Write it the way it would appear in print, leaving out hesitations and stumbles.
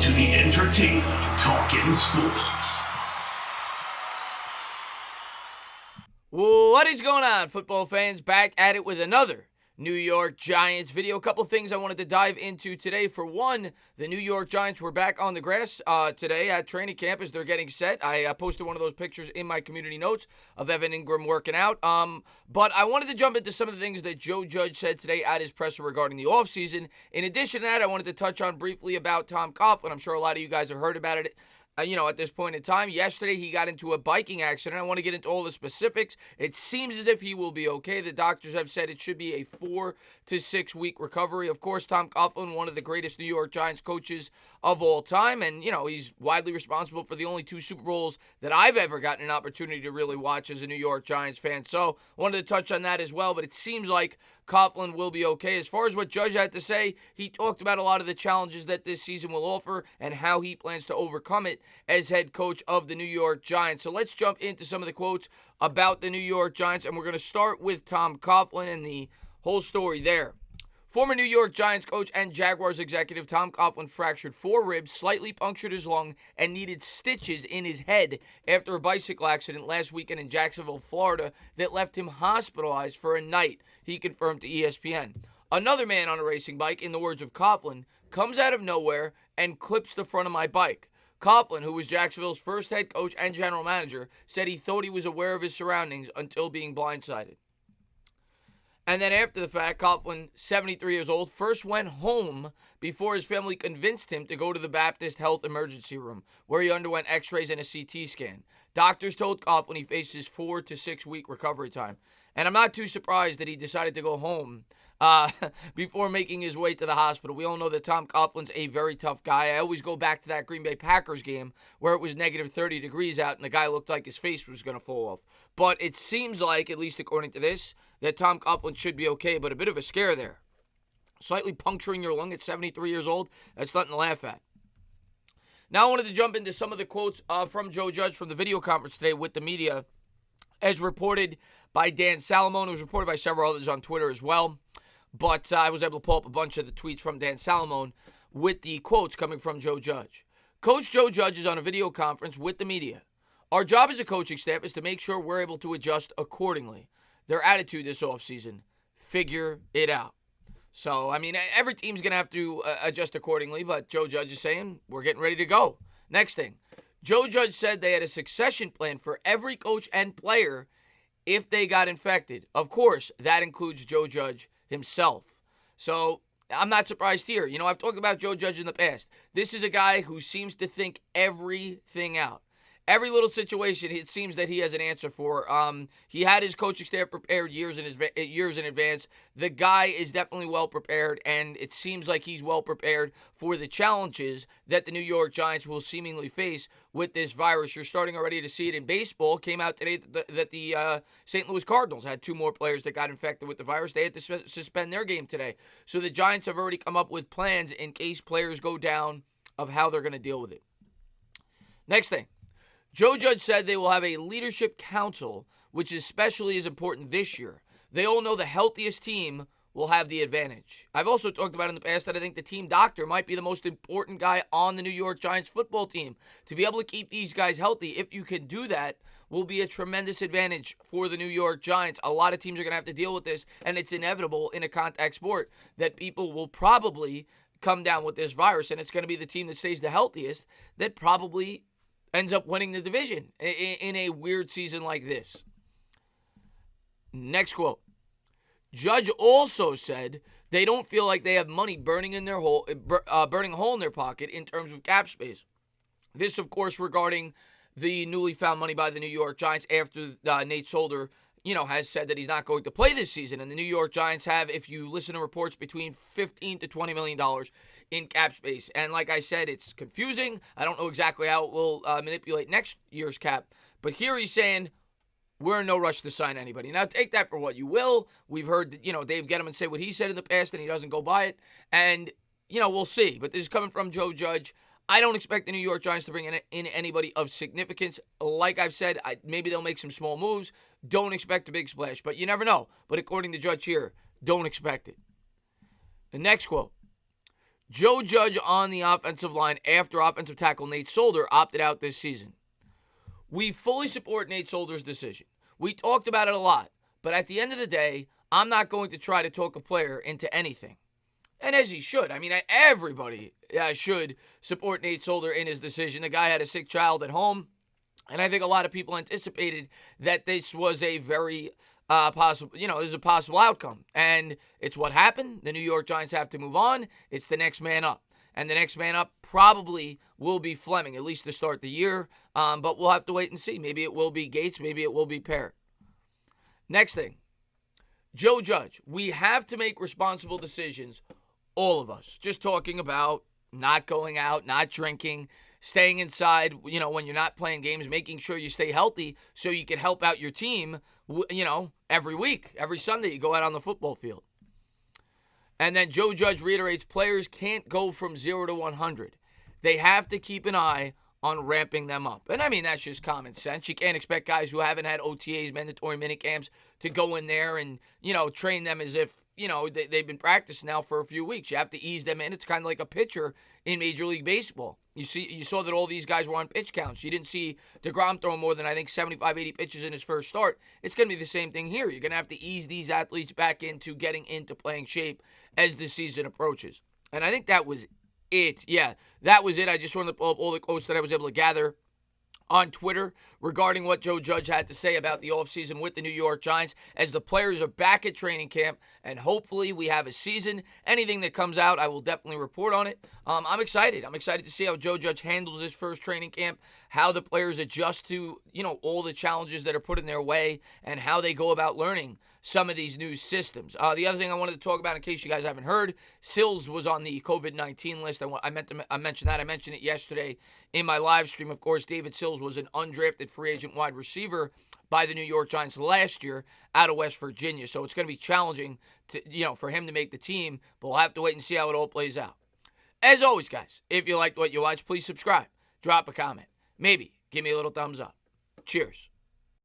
to the entertainment Talking Sports. What is going on, football fans? Back at it with another New York Giants video. A couple things I wanted to dive into today. For one, the New York Giants were back on the grass today at training camp as they're getting set. I posted one of those pictures in my community notes of Evan Ingram working out. But I wanted to jump into some of the things that Joe Judge said today at his presser regarding the offseason. In addition to that, I wanted to touch on briefly about Tom Coughlin. I'm sure a lot of you guys have heard about it. At this point in time. Yesterday, he got into a biking accident. I want to get into all the specifics. It seems as if he will be okay. The doctors have said it should be a 4 to 6 week recovery. Of course, Tom Coughlin, one of the greatest New York Giants coaches of all time, and, he's widely responsible for the only 2 Super Bowls that I've ever gotten an opportunity to really watch as a New York Giants fan. So, I wanted to touch on that as well, but it seems like Coughlin will be okay. As far as what Judge had to say, he talked about a lot of the challenges that this season will offer and how he plans to overcome it as head coach of the New York Giants. So let's jump into some of the quotes about the New York Giants, and we're going to start with Tom Coughlin and the whole story there. Former New York Giants coach and Jaguars executive Tom Coughlin fractured 4 ribs, slightly punctured his lung, and needed stitches in his head after a bicycle accident last weekend in Jacksonville, Florida, that left him hospitalized for a night, he confirmed to ESPN. Another man on a racing bike, in the words of Coughlin, comes out of nowhere and clips the front of my bike. Coughlin, who was Jacksonville's first head coach and general manager, said he thought he was aware of his surroundings until being blindsided. And then after the fact, Coughlin, 73 years old, first went home before his family convinced him to go to the Baptist Health Emergency Room, where he underwent x-rays and a CT scan. Doctors told Coughlin he faces 4 to 6 week recovery time. And I'm not too surprised that he decided to go home before making his way to the hospital. We all know that Tom Coughlin's a very tough guy. I always go back to that Green Bay Packers game where it was negative 30 degrees out and the guy looked like his face was going to fall off. But it seems like, at least according to this, that Tom Coughlin should be okay, but a bit of a scare there. Slightly puncturing your lung at 73 years old, that's nothing to laugh at. Now I wanted to jump into some of the quotes from Joe Judge from the video conference today with the media, as reported by Dan Salamone. It was reported by several others on Twitter as well. But I was able to pull up a bunch of the tweets from Dan Salamone with the quotes coming from Joe Judge. Coach Joe Judge is on a video conference with the media. Our job as a coaching staff is to make sure we're able to adjust accordingly. Their attitude this offseason, figure it out. So, every team's going to have to adjust accordingly, but Joe Judge is saying we're getting ready to go. Next thing, Joe Judge said they had a succession plan for every coach and player if they got infected. Of course, that includes Joe Judge himself. So, I'm not surprised here. I've talked about Joe Judge in the past. This is a guy who seems to think everything out. Every little situation, it seems that he has an answer for. He had his coaching staff prepared years in advance. The guy is definitely well prepared, and it seems like he's well prepared for the challenges that the New York Giants will seemingly face with this virus. You're starting already to see it in baseball. Came out today that the St. Louis Cardinals had 2 more players that got infected with the virus. They had to suspend their game today. So the Giants have already come up with plans in case players go down of how they're going to deal with it. Next thing. Joe Judge said they will have a leadership council, which especially is important this year. They all know the healthiest team will have the advantage. I've also talked about in the past that I think the team doctor might be the most important guy on the New York Giants football team. To be able to keep these guys healthy, if you can do that, will be a tremendous advantage for the New York Giants. A lot of teams are going to have to deal with this, and it's inevitable in a contact sport that people will probably come down with this virus, and it's going to be the team that stays the healthiest that probably ends up winning the division in a weird season like this. Next quote. Judge also said they don't feel like they have money burning a hole in their pocket in terms of cap space. This, of course, regarding the newly found money by the New York Giants after Nate Solder, has said that he's not going to play this season. And the New York Giants have, if you listen to reports, between $15 to $20 million in cap space. And like I said, it's confusing. I don't know exactly how it will manipulate next year's cap. But here he's saying, we're in no rush to sign anybody. Now, take that for what you will. We've heard, Dave Gettleman say what he said in the past, and he doesn't go by it. And, we'll see. But this is coming from Joe Judge. I don't expect the New York Giants to bring in anybody of significance. Like I've said, maybe they'll make some small moves. Don't expect a big splash, but you never know. But according to Judge here, don't expect it. The next quote. Joe Judge on the offensive line after offensive tackle Nate Solder opted out this season. We fully support Nate Solder's decision. We talked about it a lot, but at the end of the day, I'm not going to try to talk a player into anything. And as he should. I mean, everybody should support Nate Solder in his decision. The guy had a sick child at home, and I think a lot of people anticipated that this was a very possible, this is a possible outcome. And it's what happened. The New York Giants have to move on. It's the next man up. And the next man up probably will be Fleming, at least to start the year. But we'll have to wait and see. Maybe it will be Gates. Maybe it will be Parrott. Next thing, Joe Judge. We have to make responsible decisions, all of us. Just talking about not going out, not drinking, staying inside, when you're not playing games, making sure you stay healthy so you can help out your team, every week, every Sunday you go out on the football field. And then Joe Judge reiterates players can't go from 0 to 100. They have to keep an eye on ramping them up. And I mean, that's just common sense. You can't expect guys who haven't had OTAs, mandatory minicamps, to go in there and, train them as if, they've been practicing now for a few weeks. You have to ease them in. It's kind of like a pitcher in Major League Baseball. You saw that all these guys were on pitch counts. You didn't see DeGrom throw more than, I think, 75, 80 pitches in his first start. It's going to be the same thing here. You're going to have to ease these athletes back into getting into playing shape as the season approaches. And I think that was it. Yeah, that was it. I just wanted to pull up all the quotes that I was able to gather on Twitter regarding what Joe Judge had to say about the offseason with the New York Giants as the players are back at training camp, and hopefully we have a season. Anything that comes out, I will definitely report on it. I'm excited. I'm excited to see how Joe Judge handles his first training camp, how the players adjust to, all the challenges that are put in their way, and how they go about learning some of these new systems. The other thing I wanted to talk about, in case you guys haven't heard, Sills was on the COVID-19 list. I mentioned that. I mentioned it yesterday in my live stream. Of course, David Sills was an undrafted free agent wide receiver by the New York Giants last year out of West Virginia. So it's going to be challenging to, for him to make the team, but we'll have to wait and see how it all plays out. As always, guys, if you liked what you watched, please subscribe, drop a comment, maybe give me a little thumbs up. Cheers.